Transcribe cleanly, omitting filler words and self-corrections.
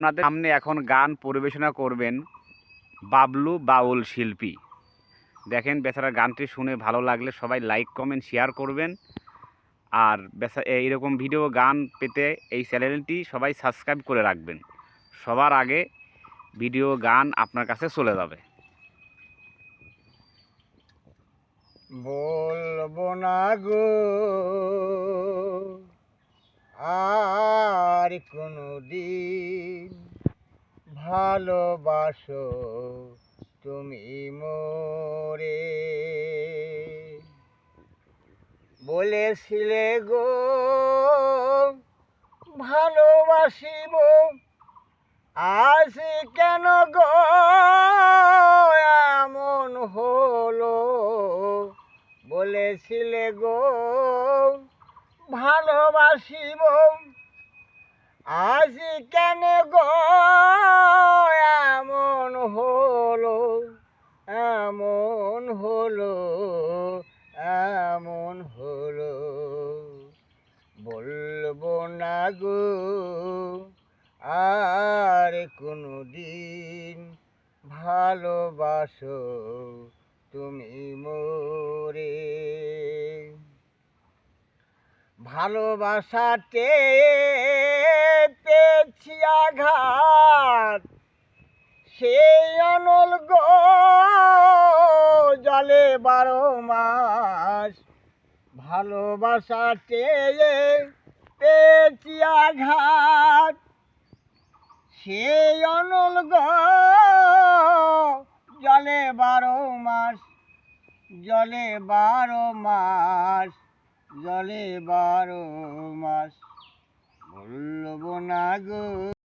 আপনাদের সামনে এখন গান পরিবেশনা করবেন বাবলু বাউল শিল্পী। দেখেন বেচারা গানটি শুনে ভালো লাগলে সবাই লাইক কমেন্ট শেয়ার করবেন। আর এইরকম ভিডিও গান পেতে এই চ্যানেলটি সবাই সাবস্ক্রাইব করে রাখবেন। সবার আগে ভিডিও গান আপনার কাছে চলে যাবে। বলবো না গো আর কোনো দিন ভালোবাসো তুমি মোরে, বলেছিলে গো ভালোবাসিব, আজ কেন গো এমন হলো? বলেছিলে গো ভালোবাসিব, আজ কেন গো এমন হলো? এমন হলো, এমন হলো। বলবো না গো আর কোনো দিন ভালোবাসো তুমি মোরে। ভালোবাসাতে পেয়েছি আঘাত, সেই অনল গো জলে 12 মাস। ভালোবাসাতে পেয়েছি আঘাত, সেই অনল গো জলে 12 মাস, জলে 12 মাস, জলে 12 মাস। বলবো না গো।